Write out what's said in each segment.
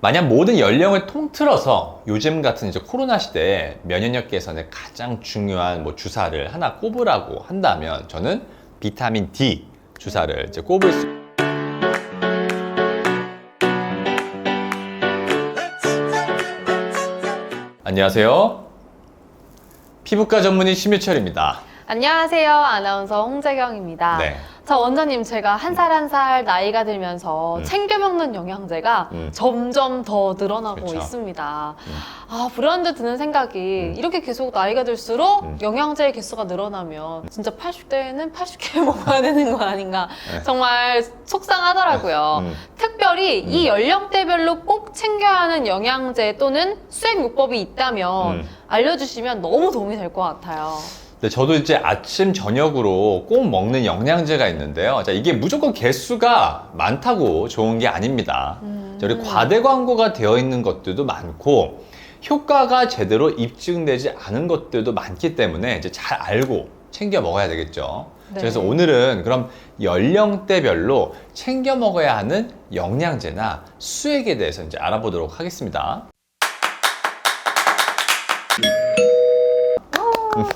만약 모든 연령을 통틀어서 요즘 같은 이제 코로나 시대에 면역력 개선에 가장 중요한 주사를 하나 꼽으라고 한다면 저는 비타민 D 주사를 이제 꼽을 수. 안녕하세요. 피부과 전문의 심유철입니다. 안녕하세요. 아나운서 홍재경입니다. 네. 자, 원장님, 제가 한 살 한 살 나이가 들면서 챙겨 먹는 영양제가 점점 더 늘어나고 그쵸. 있습니다. 불현듯 드는 생각이 이렇게 계속 나이가 들수록 영양제의 개수가 늘어나면 진짜 80대에는 80개 먹어야 되는 거 아닌가. 정말 속상하더라고요. 특별히 이 연령대별로 꼭 챙겨야 하는 영양제 또는 수액요법이 있다면 알려주시면 너무 도움이 될 것 같아요. 네, 저도 이제 아침, 저녁으로 꼭 먹는 영양제가 있는데요. 자, 이게 무조건 개수가 많다고 좋은 게 아닙니다. 자, 우리 과대 광고가 되어 있는 것들도 많고, 효과가 제대로 입증되지 않은 것들도 많기 때문에 이제 잘 알고 챙겨 먹어야 되겠죠. 네. 그래서 오늘은 그럼 연령대별로 챙겨 먹어야 하는 영양제나 수액에 대해서 이제 알아보도록 하겠습니다.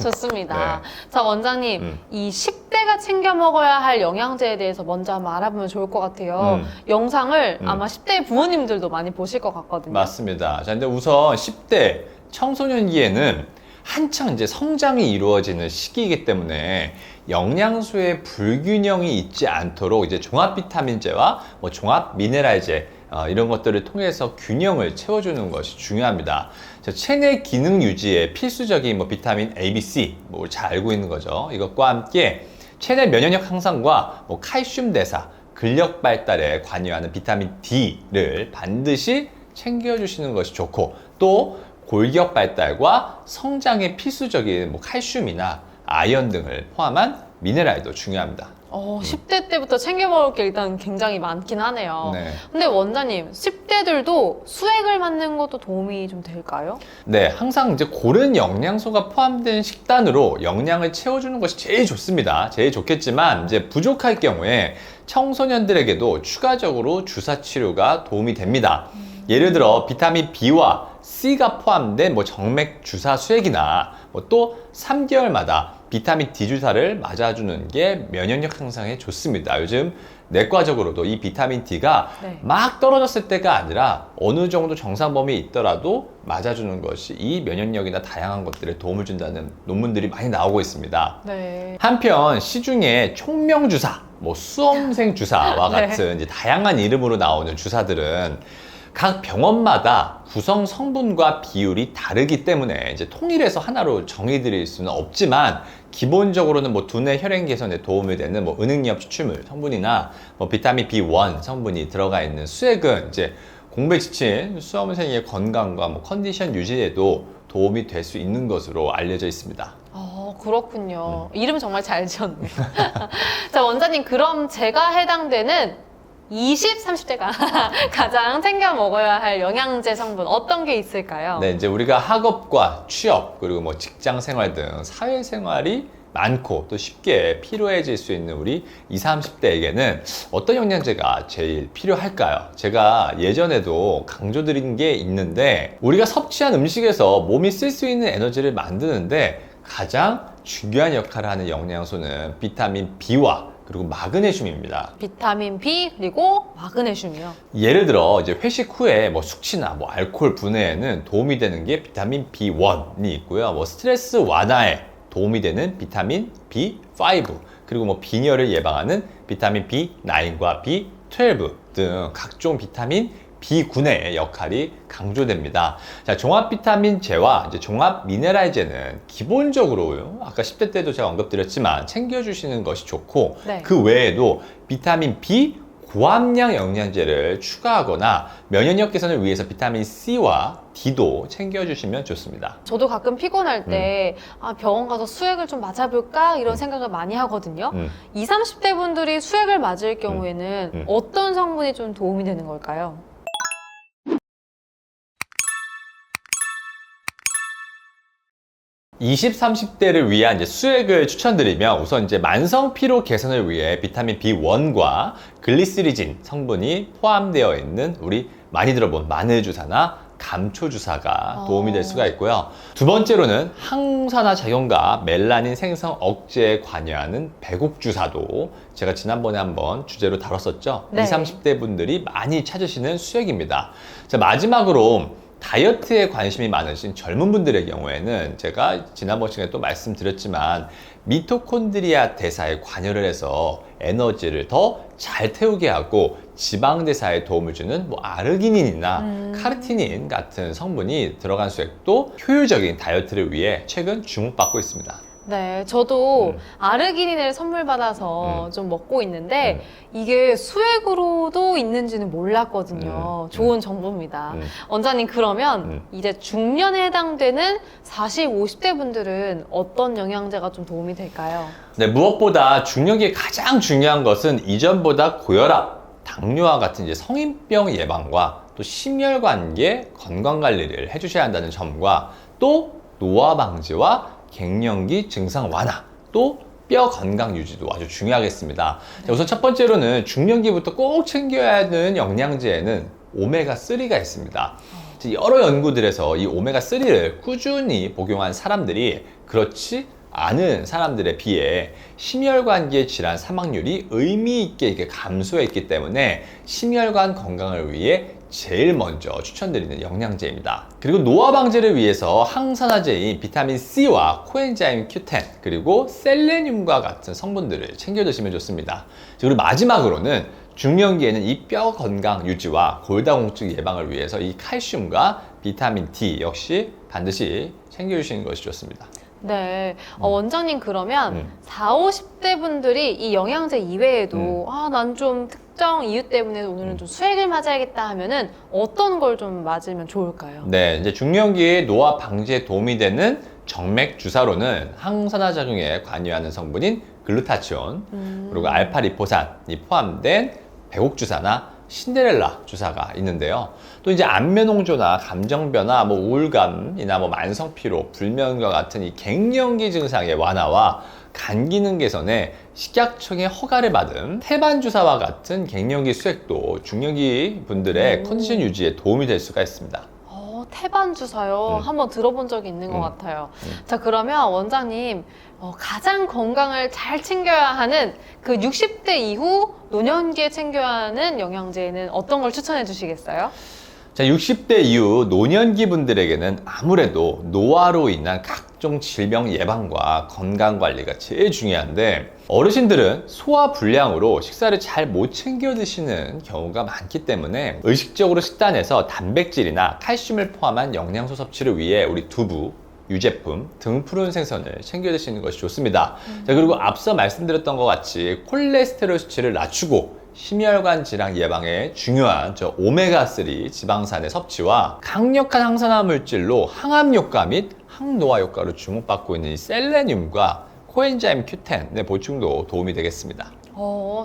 좋습니다. 네. 자, 원장님, 이 10대가 챙겨 먹어야 할 영양제에 대해서 먼저 한번 알아보면 좋을 것 같아요. 영상을 아마 10대 부모님들도 많이 보실 것 같거든요. 맞습니다. 자, 근데 우선 10대 청소년기에는 한창 이제 성장이 이루어지는 시기이기 때문에 영양소의 불균형이 있지 않도록 이제 종합 비타민제와 종합 미네랄제 이런 것들을 통해서 균형을 채워주는 것이 중요합니다. 체내 기능 유지에 필수적인 비타민 A, B, C 잘 알고 있는 거죠. 이것과 함께 체내 면역력 향상과 칼슘 대사, 근력 발달에 관여하는 비타민 D를 반드시 챙겨주시는 것이 좋고, 또 골격 발달과 성장에 필수적인 칼슘이나 아연 등을 포함한 미네랄도 중요합니다. 10대 때부터 챙겨 먹을 게 일단 굉장히 많긴 하네요. 네. 근데 원장님, 10대들도 수액을 맞는 것도 도움이 좀 될까요? 네, 항상 이제 고른 영양소가 포함된 식단으로 영양을 채워주는 것이 제일 좋습니다. 제일 좋겠지만 이제 부족할 경우에 청소년들에게도 추가적으로 주사 치료가 도움이 됩니다. 예를 들어 비타민 B와 C가 포함된 정맥 주사 수액이나 또 3개월마다 비타민 D 주사를 맞아주는 게 면역력 향상에 좋습니다. 요즘 내과적으로도 이 비타민 D가 막 떨어졌을 때가 아니라 어느 정도 정상 범위에 있더라도 맞아주는 것이 이 면역력이나 다양한 것들에 도움을 준다는 논문들이 많이 나오고 있습니다. 네. 한편 시중에 총명 주사, 수험생 주사와 네. 같은 이제 다양한 이름으로 나오는 주사들은 각 병원마다 구성 성분과 비율이 다르기 때문에 이제 통일해서 하나로 정의드릴 수는 없지만, 기본적으로는 두뇌 혈행 개선에 도움이 되는 은행엽 추출물 성분이나 비타민 B1 성분이 들어가 있는 수액은 이제 공부에 지친 수험생의 건강과 컨디션 유지에도 도움이 될 수 있는 것으로 알려져 있습니다. 그렇군요. 이름 정말 잘 지었네요. 자, 원장님, 그럼 제가 해당되는 20, 30대가 가장 챙겨 먹어야 할 영양제 성분 어떤 게 있을까요? 네, 이제 우리가 학업과 취업 그리고 직장 생활 등 사회생활이 많고 또 쉽게 필요해질 수 있는 우리 20, 30대에게는 어떤 영양제가 제일 필요할까요? 제가 예전에도 강조드린 게 있는데, 우리가 섭취한 음식에서 몸이 쓸 수 있는 에너지를 만드는데 가장 중요한 역할을 하는 영양소는 비타민 B와 그리고 마그네슘입니다. 비타민 B 그리고 마그네슘이요. 예를 들어 이제 회식 후에 숙취나 알코올 분해에는 도움이 되는 게 비타민 B1이 있고요. 스트레스 완화에 도움이 되는 비타민 B5, 그리고 빈혈을 예방하는 비타민 B9과 B12 등 각종 비타민 B군의 역할이 강조됩니다. 자, 종합 비타민제와 이제 종합 미네랄제는 기본적으로 아까 10대 때도 제가 언급드렸지만 챙겨주시는 것이 좋고, 그 외에도 비타민 B 고함량 영양제를 추가하거나 면역력 개선을 위해서 비타민 C와 D도 챙겨주시면 좋습니다. 저도 가끔 피곤할 때 병원 가서 수액을 좀 맞아볼까 이런 생각을 많이 하거든요. 20, 30대 분들이 수액을 맞을 경우에는 어떤 성분이 좀 도움이 되는 걸까요? 20, 30대를 위한 이제 수액을 추천드리면 우선 이제 만성 피로 개선을 위해 비타민 B1과 글리시리진 성분이 포함되어 있는 우리 많이 들어본 마늘 주사나 감초 주사가 도움이 될 수가 있고요. 두 번째로는 항산화 작용과 멜라닌 생성 억제에 관여하는 배국 주사도 제가 지난번에 한번 주제로 다뤘었죠. 네. 20, 30대 분들이 많이 찾으시는 수액입니다. 자, 마지막으로 다이어트에 관심이 많으신 젊은 분들의 경우에는 제가 지난번 시간에 또 말씀드렸지만 미토콘드리아 대사에 관여를 해서 에너지를 더 잘 태우게 하고 지방 대사에 도움을 주는 뭐 아르기닌이나 카르티닌 같은 성분이 들어간 수액도 효율적인 다이어트를 위해 최근 주목받고 있습니다. 네, 저도 아르기닌을 선물 받아서 좀 먹고 있는데 이게 수액으로도 있는지는 몰랐거든요. 좋은 정보입니다. 원장님, 그러면 이제 중년에 해당되는 40, 50대 분들은 어떤 영양제가 좀 도움이 될까요? 네, 무엇보다 중년기에 가장 중요한 것은 이전보다 고혈압, 당뇨와 같은 이제 성인병 예방과 또 심혈관계 건강 관리를 해주셔야 한다는 점과 또 노화 방지와 갱년기 증상 완화, 또 뼈 건강 유지도 아주 중요하겠습니다. 자, 우선 첫 번째로는 중년기부터 꼭 챙겨야 하는 영양제에는 오메가3가 있습니다. 여러 연구들에서 이 오메가3를 꾸준히 복용한 사람들이 그렇지 않은 사람들에 비해 심혈관계 질환 사망률이 의미 있게 이렇게 감소했기 때문에 심혈관 건강을 위해 제일 먼저 추천드리는 영양제입니다. 그리고 노화 방지를 위해서 항산화제인 비타민 C와 코엔자임 Q10 그리고 셀레늄과 같은 성분들을 챙겨 드시면 좋습니다. 그리고 마지막으로는 중년기에는 이 뼈 건강 유지와 골다공증 예방을 위해서 이 칼슘과 비타민 D 역시 반드시 챙겨 주시는 것이 좋습니다. 네, 원장님, 그러면 40, 50대 분들이 이 영양제 이외에도 난 좀 특정 이유 때문에 오늘은 좀 수액을 맞아야겠다 하면은 어떤 걸 좀 맞으면 좋을까요? 네, 이제 중년기의 노화 방지에 도움이 되는 정맥 주사로는 항산화 작용에 관여하는 성분인 글루타치온 그리고 알파리포산이 포함된 배국 주사나 신데렐라 주사가 있는데요. 또 이제 안면홍조나 감정변화, 뭐 우울감이나 뭐 만성피로, 불면과 같은 이 갱년기 증상의 완화와 간 기능 개선에 식약청의 허가를 받은 태반 주사와 같은 갱년기 수액도 중년기 분들의 컨디션 유지에 도움이 될 수가 있습니다. 태반 주사요. 한번 들어본 적이 있는 것 같아요. 자, 그러면 원장님, 가장 건강을 잘 챙겨야 하는 그 60대 이후 노년기에 챙겨야 하는 영양제는 어떤 걸 추천해 주시겠어요? 자, 60대 이후 노년기 분들에게는 아무래도 노화로 인한 각종 질병 예방과 건강 관리가 제일 중요한데 어르신들은 소화 불량으로 식사를 잘 못 챙겨 드시는 경우가 많기 때문에 의식적으로 식단에서 단백질이나 칼슘을 포함한 영양소 섭취를 위해 우리 두부, 유제품, 등푸른 생선을 챙겨 드시는 것이 좋습니다. 자, 그리고 앞서 말씀드렸던 것 같이 콜레스테롤 수치를 낮추고 심혈관 질환 예방에 중요한 저 오메가3 지방산의 섭취와 강력한 항산화 물질로 항암 효과 및 항노화 효과로 주목받고 있는 이 셀레늄과 코엔자임 Q10의 보충도 도움이 되겠습니다.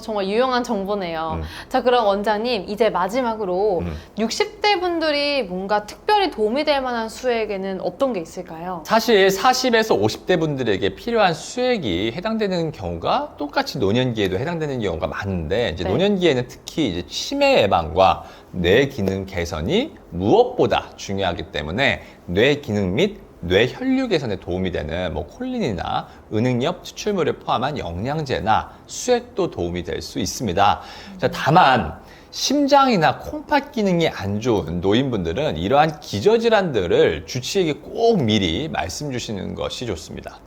정말 유용한 정보네요. 자, 그럼 원장님, 이제 마지막으로 60대 분들이 뭔가 특별히 도움이 될 만한 수액에는 어떤 게 있을까요? 사실 40에서 50대 분들에게 필요한 수액이 해당되는 경우가 똑같이 노년기에도 해당되는 경우가 많은데 이제 네. 노년기에는 특히 이제 치매 예방과 뇌 기능 개선이 무엇보다 중요하기 때문에 뇌 기능 및 뇌 혈류 개선에 도움이 되는 뭐 콜린이나 은행엽 추출물을 포함한 영양제나 수액도 도움이 될 수 있습니다. 자, 다만 심장이나 콩팥 기능이 안 좋은 노인분들은 이러한 기저질환들을 주치의에게 꼭 미리 말씀 주시는 것이 좋습니다.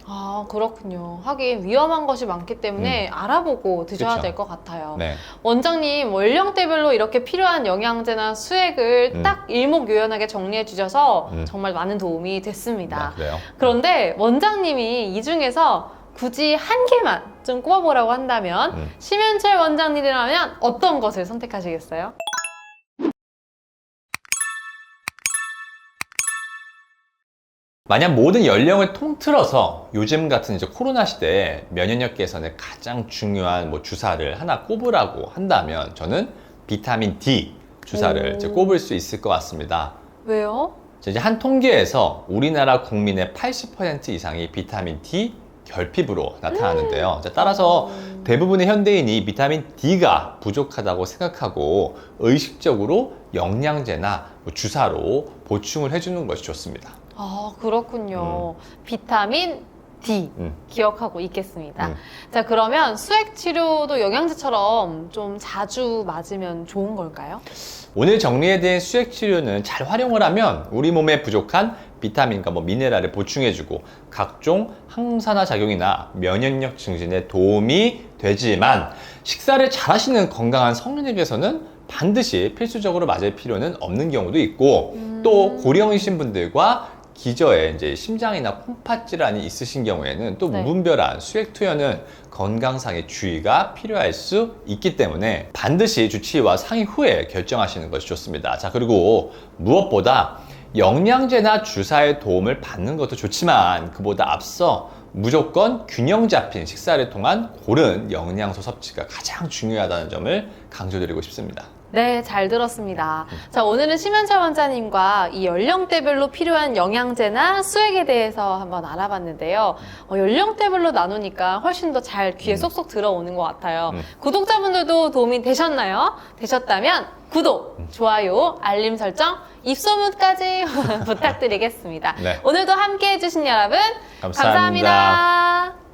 그렇군요. 하긴 위험한 것이 많기 때문에 알아보고 드셔야 그쵸. 될 것 같아요. 네. 원장님, 연령대별로 이렇게 필요한 영양제나 수액을 딱 일목요연하게 정리해 주셔서 정말 많은 도움이 됐습니다. 네, 그래요. 그런데 원장님이 이 중에서 굳이 한 개만 좀 꼽아보라고 한다면 심현철 원장님이라면 어떤 것을 선택하시겠어요? 만약 모든 연령을 통틀어서 요즘 같은 이제 코로나 시대에 면역력 개선에 가장 중요한 뭐 주사를 하나 꼽으라고 한다면 저는 비타민 D 주사를 이제 꼽을 수 있을 것 같습니다. 왜요? 자, 이제 한 통계에서 우리나라 국민의 80% 이상이 비타민 D 결핍으로 나타나는데요. 자, 따라서 대부분의 현대인이 비타민 D가 부족하다고 생각하고 의식적으로 영양제나 뭐 주사로 보충을 해주는 것이 좋습니다. 아, 그렇군요. 비타민 D 기억하고 있겠습니다. 자, 그러면 수액 치료도 영양제처럼 좀 자주 맞으면 좋은 걸까요? 오늘 정리해드린 수액 치료는 잘 활용을 하면 우리 몸에 부족한 비타민과 뭐 미네랄을 보충해주고 각종 항산화 작용이나 면역력 증진에 도움이 되지만 식사를 잘 하시는 건강한 성인에게서는 반드시 필수적으로 맞을 필요는 없는 경우도 있고 또 고령이신 분들과 기저에 이제 심장이나 콩팥 질환이 있으신 경우에는 또 네. 무분별한 수액 투여는 건강상의 주의가 필요할 수 있기 때문에 반드시 주치의와 상의 후에 결정하시는 것이 좋습니다. 자, 그리고 무엇보다 영양제나 주사의 도움을 받는 것도 좋지만 그보다 앞서 무조건 균형 잡힌 식사를 통한 고른 영양소 섭취가 가장 중요하다는 점을 강조드리고 싶습니다. 네, 잘 들었습니다. 자, 오늘은 심현철 원장님과 이 연령대별로 필요한 영양제나 수액에 대해서 한번 알아봤는데요. 연령대별로 나누니까 훨씬 더 잘 귀에 쏙쏙 들어오는 것 같아요. 구독자분들도 도움이 되셨나요? 되셨다면 구독, 좋아요, 알림 설정, 입소문까지 부탁드리겠습니다. 네. 오늘도 함께 해주신 여러분 감사합니다. 감사합니다.